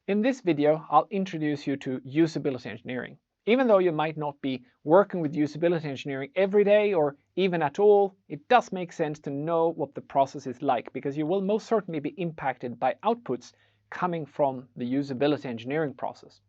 In this video, I'll introduce you to usability engineering. Even though you might not be working with usability engineering every day or even at all, it does make sense to know what the process is like because you will most certainly be impacted by outputs coming from the usability engineering process.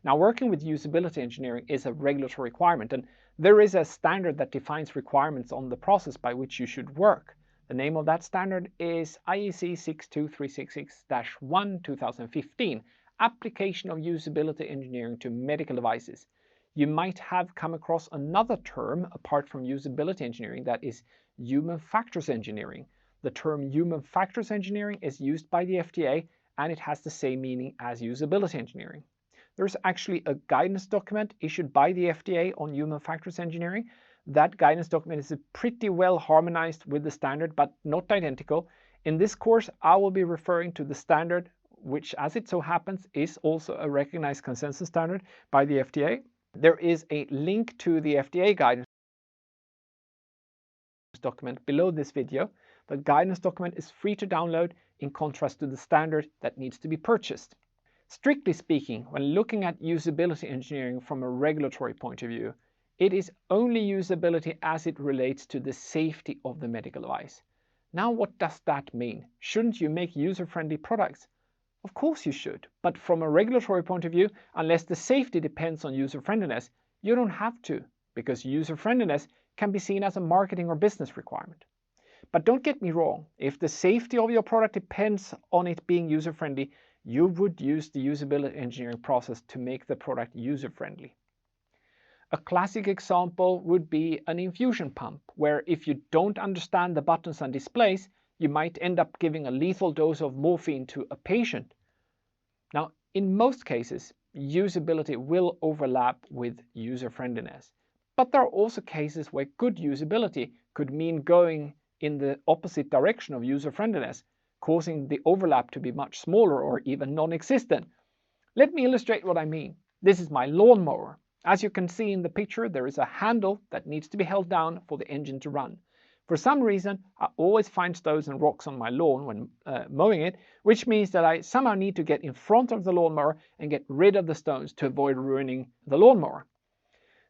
Now, working with usability engineering is a regulatory requirement, and there is a standard that defines requirements on the process by which you should work. The name of that standard is IEC 62366-1 2015, Application of Usability Engineering to Medical Devices. You might have come across another term apart from usability engineering, that is human factors engineering. The term human factors engineering is used by the FDA and it has the same meaning as usability engineering. There's actually a guidance document issued by the FDA on human factors engineering. That guidance document is pretty well harmonized with the standard, but not identical. In this course, I will be referring to the standard, which, as it so happens, is also a recognized consensus standard by the FDA. There is a link to the FDA guidance document below this video. The guidance document is free to download in contrast to the standard that needs to be purchased. Strictly speaking, when looking at usability engineering from a regulatory point of view, it is only usability as it relates to the safety of the medical device. Now, what does that mean? Shouldn't you make user-friendly products? Of course you should, but from a regulatory point of view, unless the safety depends on user-friendliness, you don't have to, because user-friendliness can be seen as a marketing or business requirement. But don't get me wrong, if the safety of your product depends on it being user-friendly, you would use the usability engineering process to make the product user-friendly. A classic example would be an infusion pump, where if you don't understand the buttons and displays, you might end up giving a lethal dose of morphine to a patient. Now, in most cases, usability will overlap with user-friendliness. But there are also cases where good usability could mean going in the opposite direction of user-friendliness, causing the overlap to be much smaller or even non-existent. Let me illustrate what I mean. This is my lawnmower. As you can see in the picture, there is a handle that needs to be held down for the engine to run. For some reason, I always find stones and rocks on my lawn when mowing it, which means that I somehow need to get in front of the lawnmower and get rid of the stones to avoid ruining the lawnmower.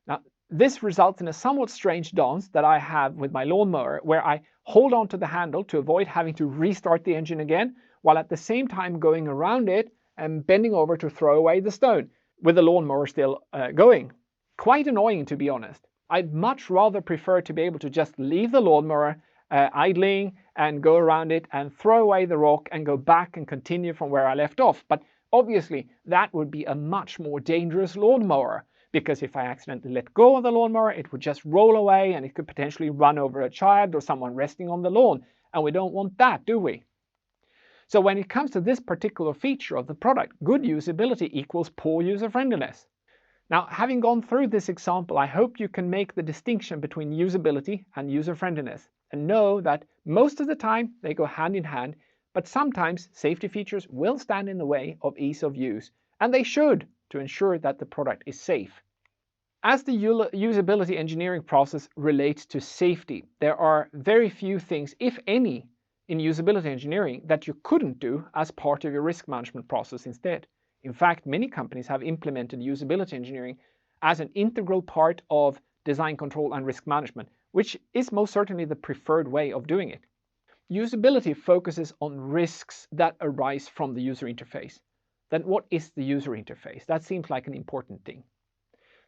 Now, this results in a somewhat strange dance that I have with my lawnmower, where I hold on to the handle to avoid having to restart the engine again, while at the same time going around it and bending over to throw away the stone, with the lawnmower still going. Quite annoying, to be honest. I'd much rather prefer to be able to just leave the lawnmower idling and go around it and throw away the rock and go back and continue from where I left off. But obviously that would be a much more dangerous lawnmower, because if I accidentally let go of the lawnmower, it would just roll away and it could potentially run over a child or someone resting on the lawn. And we don't want that, do we? So when it comes to this particular feature of the product, good usability equals poor user-friendliness. Now, having gone through this example, I hope you can make the distinction between usability and user-friendliness and know that most of the time they go hand in hand, but sometimes safety features will stand in the way of ease of use, and they should, to ensure that the product is safe. As the usability engineering process relates to safety, there are very few things, if any, in usability engineering that you couldn't do as part of your risk management process instead. In fact, many companies have implemented usability engineering as an integral part of design control and risk management, which is most certainly the preferred way of doing it. Usability focuses on risks that arise from the user interface. Then what is the user interface? That seems like an important thing.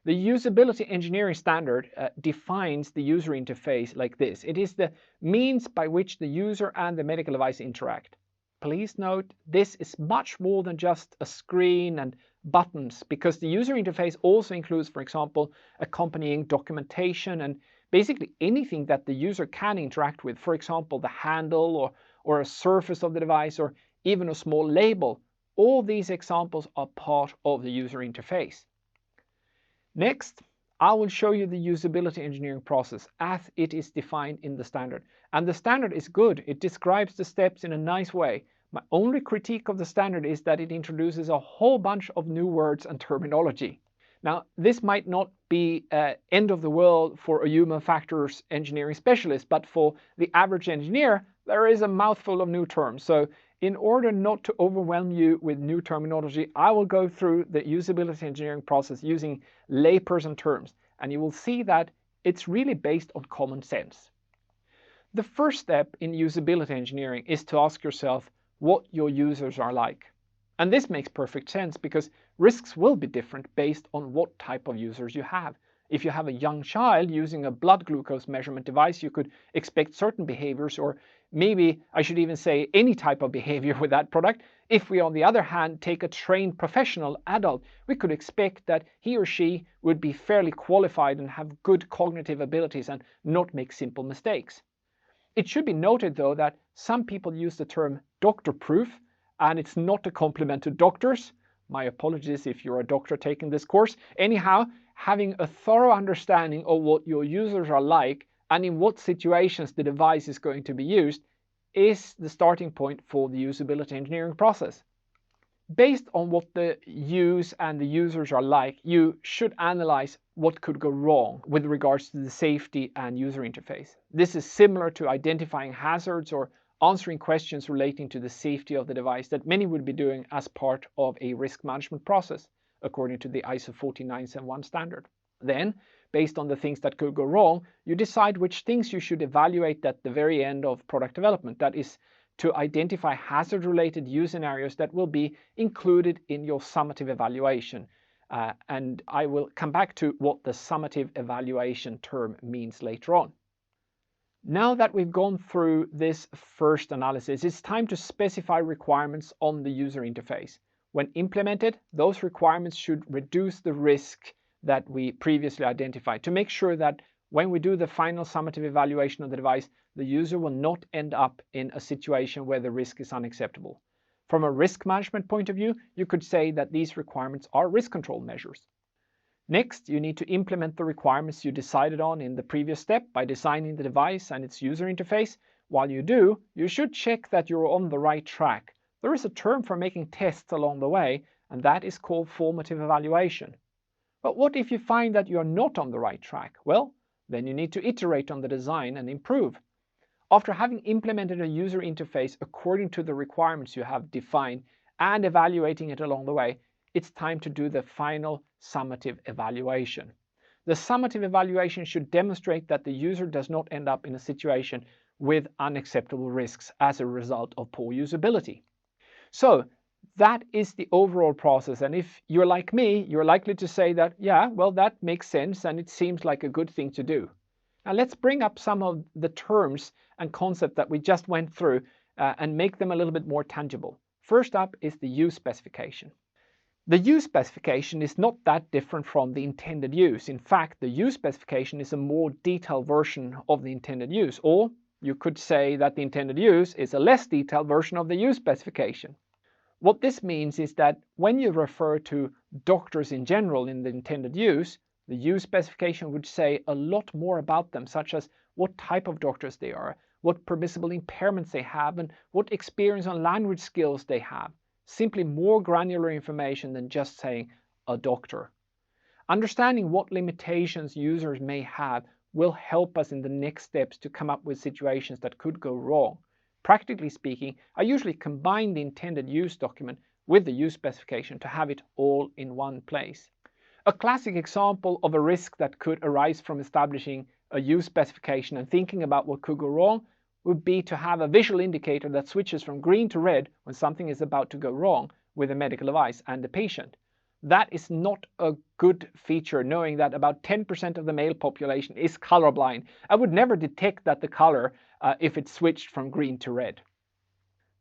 The usability engineering standard defines the user interface like this. It is the means by which the user and the medical device interact. Please note, this is much more than just a screen and buttons, because the user interface also includes, for example, accompanying documentation and basically anything that the user can interact with. For example, the handle or a surface of the device, or even a small label. All these examples are part of the user interface. Next, I will show you the usability engineering process as it is defined in the standard. And the standard is good. It describes the steps in a nice way. My only critique of the standard is that it introduces a whole bunch of new words and terminology. Now, this might not be end of the world for a human factors engineering specialist, but for the average engineer, there is a mouthful of new terms. So In order not to overwhelm you with new terminology, I will go through the usability engineering process using layperson terms, and you will see that it's really based on common sense. The first step in usability engineering is to ask yourself what your users are like. And this makes perfect sense because risks will be different based on what type of users you have. If you have a young child using a blood glucose measurement device, you could expect certain behaviors, or maybe I should even say any type of behavior with that product. If we, on the other hand, take a trained professional adult, we could expect that he or she would be fairly qualified and have good cognitive abilities and not make simple mistakes. It should be noted, though, that some people use the term doctor-proof, and it's not a compliment to doctors. My apologies if you're a doctor taking this course. Anyhow, having a thorough understanding of what your users are like and in what situations the device is going to be used is the starting point for the usability engineering process. Based on what the use and the users are like, you should analyze what could go wrong with regards to the safety and user interface. This is similar to identifying hazards or answering questions relating to the safety of the device that many would be doing as part of a risk management process, according to the ISO 14971 standard. Then, based on the things that could go wrong, you decide which things you should evaluate at the very end of product development. That is, to identify hazard-related use scenarios that will be included in your summative evaluation. And I will come back to what the summative evaluation term means later on. Now that we've gone through this first analysis, it's time to specify requirements on the user interface. When implemented, those requirements should reduce the risk that we previously identified to make sure that when we do the final summative evaluation of the device, the user will not end up in a situation where the risk is unacceptable. From a risk management point of view, you could say that these requirements are risk control measures. Next, you need to implement the requirements you decided on in the previous step by designing the device and its user interface. While you do, you should check that you're on the right track. There is a term for making tests along the way, and that is called formative evaluation. But what if you find that you're not on the right track? Well, then you need to iterate on the design and improve. After having implemented a user interface according to the requirements you have defined and evaluating it along the way, it's time to do the final summative evaluation. The summative evaluation should demonstrate that the user does not end up in a situation with unacceptable risks as a result of poor usability. So that is the overall process, and if you're like me, you're likely to say that, yeah, well, that makes sense and it seems like a good thing to do. Now let's bring up some of the terms and concepts that we just went through and make them a little bit more tangible. First up is the use specification. The use specification is not that different from the intended use. In fact, the use specification is a more detailed version of the intended use, or you could say that the intended use is a less detailed version of the use specification. What this means is that when you refer to doctors in general in the intended use, the use specification would say a lot more about them, such as what type of doctors they are, what permissible impairments they have, and what experience and language skills they have. Simply more granular information than just saying a doctor. Understanding what limitations users may have will help us in the next steps to come up with situations that could go wrong. Practically speaking, I usually combine the intended use document with the use specification to have it all in one place. A classic example of a risk that could arise from establishing a use specification and thinking about what could go wrong would be to have a visual indicator that switches from green to red when something is about to go wrong with a medical device and the patient. That is not a good feature, knowing that about 10% of the male population is colorblind and would never detect that the color if it switched from green to red.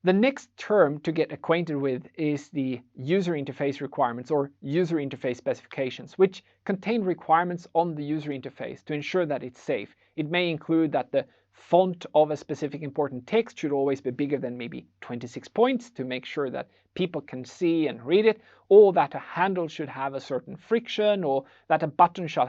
The next term to get acquainted with is the user interface requirements or user interface specifications, which contain requirements on the user interface to ensure that it's safe. It may include that the font of a specific important text should always be bigger than maybe 26 points to make sure that people can see and read it, or that a handle should have a certain friction, or that a button shall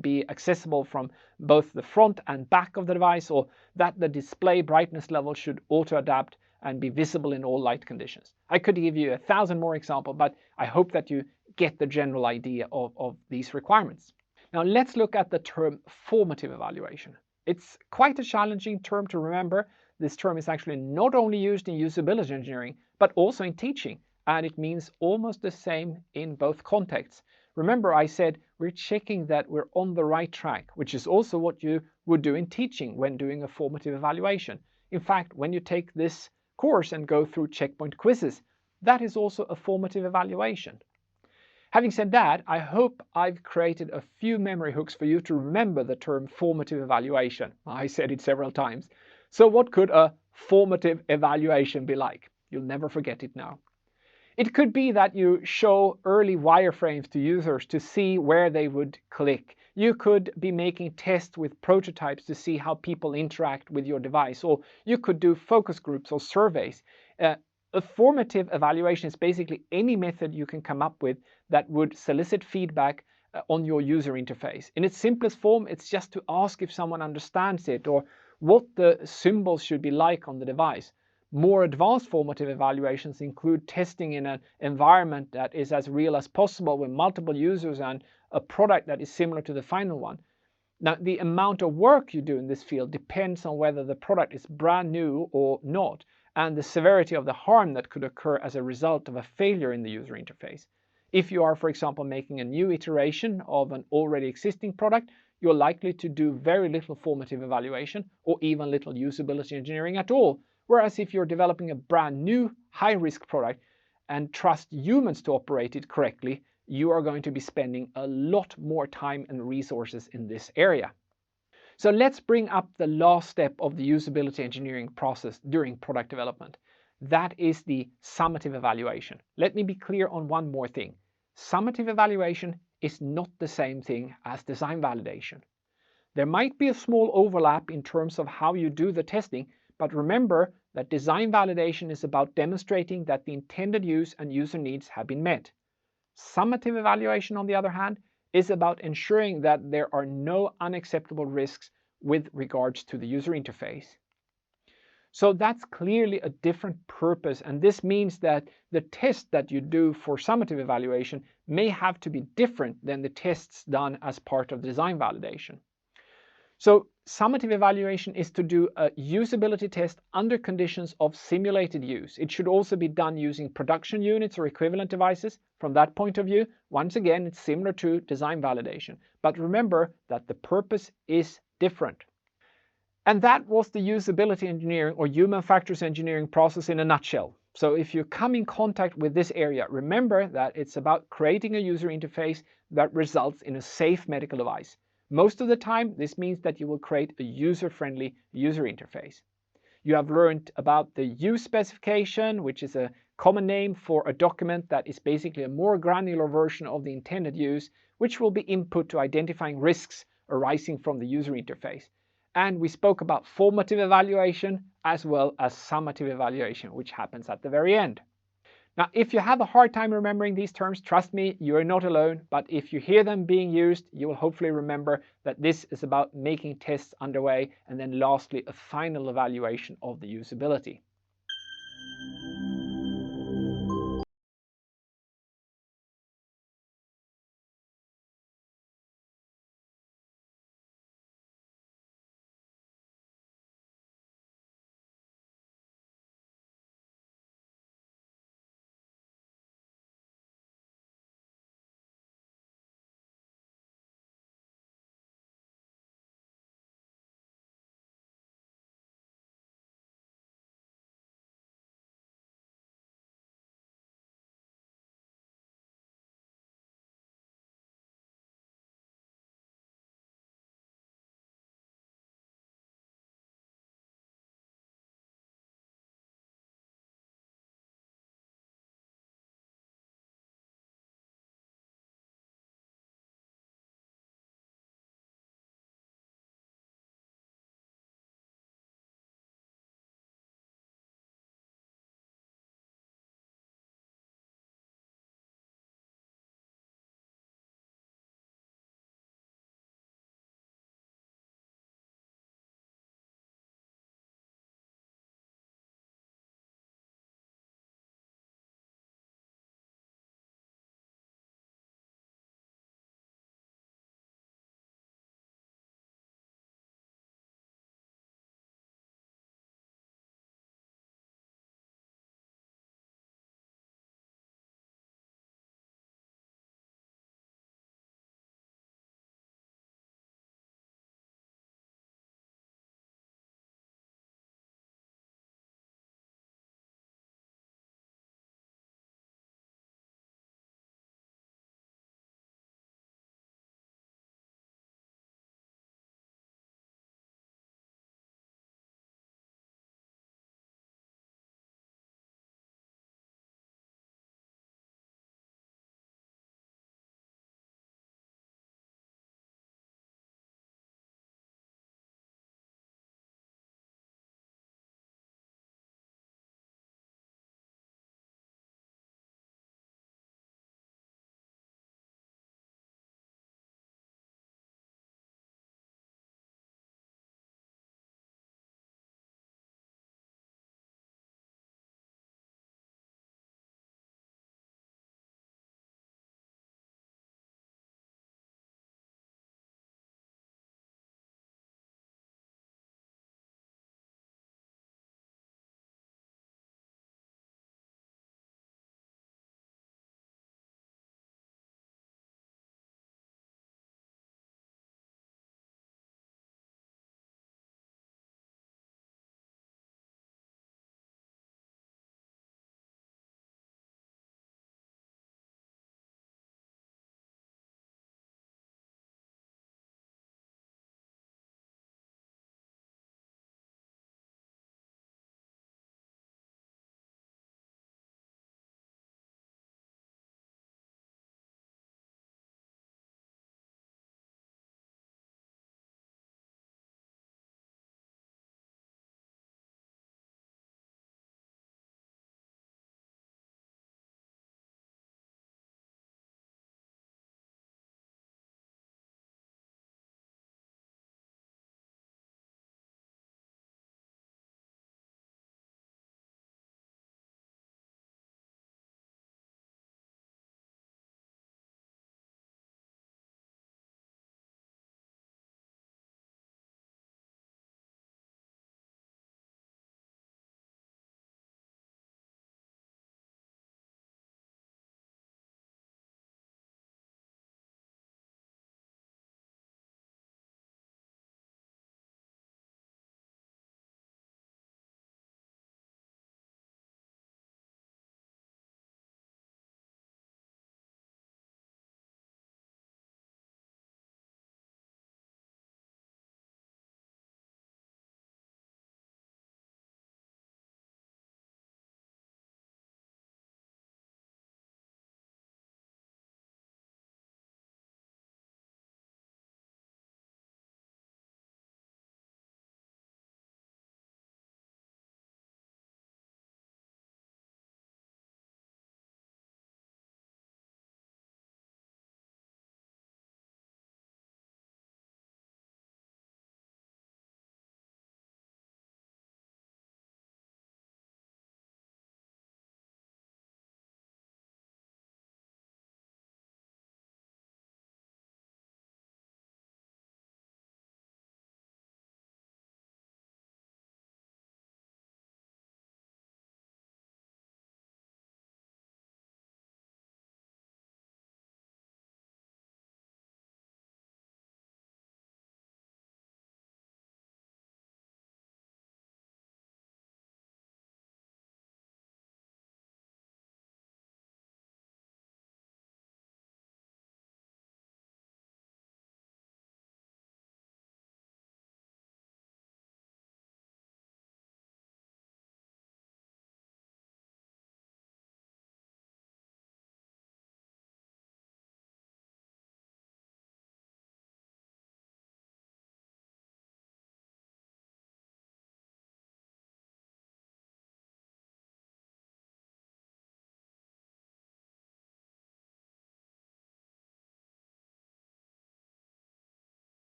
be accessible from both the front and back of the device, or that the display brightness level should auto-adapt and be visible in all light conditions. I could give you 1,000 more examples, but I hope that you get the general idea of these requirements. Now let's look at the term formative evaluation. It's quite a challenging term to remember. this term is actually not only used in usability engineering, but also in teaching, and it means almost the same in both contexts. Remember, I said we're checking that we're on the right track, which is also what you would do in teaching when doing a formative evaluation. In fact, when you take this course and go through checkpoint quizzes, that is also a formative evaluation. Having said that, I hope I've created a few memory hooks for you to remember the term formative evaluation. I said it several times. So what could a formative evaluation be like? You'll never forget it now. It could be that you show early wireframes to users to see where they would click. You could be making tests with prototypes to see how people interact with your device, or you could do focus groups or surveys. A formative evaluation is basically any method you can come up with that would solicit feedback on your user interface. In its simplest form, it's just to ask if someone understands it or what the symbols should be like on the device. More advanced formative evaluations include testing in an environment that is as real as possible with multiple users and a product that is similar to the final one. Now, the amount of work you do in this field depends on whether the product is brand new or not, and the severity of the harm that could occur as a result of a failure in the user interface. If you are, for example, making a new iteration of an already existing product, you're likely to do very little formative evaluation or even little usability engineering at all. Whereas if you're developing a brand new high-risk product and trust humans to operate it correctly, you are going to be spending a lot more time and resources in this area. So let's bring up the last step of the usability engineering process during product development. That is the summative evaluation. Let me be clear on one more thing. Summative evaluation is not the same thing as design validation. There might be a small overlap in terms of how you do the testing, but remember that design validation is about demonstrating that the intended use and user needs have been met. Summative evaluation, on the other hand, is about ensuring that there are no unacceptable risks with regards to the user interface. So that's clearly a different purpose, and this means that the test that you do for summative evaluation may have to be different than the tests done as part of design validation. So summative evaluation is to do a usability test under conditions of simulated use. It should also be done using production units or equivalent devices. From that point of view, once again, it's similar to design validation. But remember that the purpose is different. And that was the usability engineering or human factors engineering process in a nutshell. So if you come in contact with this area, remember that it's about creating a user interface that results in a safe medical device. Most of the time, this means that you will create a user-friendly user interface. You have learned about the use specification, which is a common name for a document that is basically a more granular version of the intended use, which will be input to identifying risks arising from the user interface. And we spoke about formative evaluation as well as summative evaluation, which happens at the very end. Now, if you have a hard time remembering these terms, trust me, you are not alone. But if you hear them being used, you will hopefully remember that this is about making tests underway and then lastly, a final evaluation of the usability.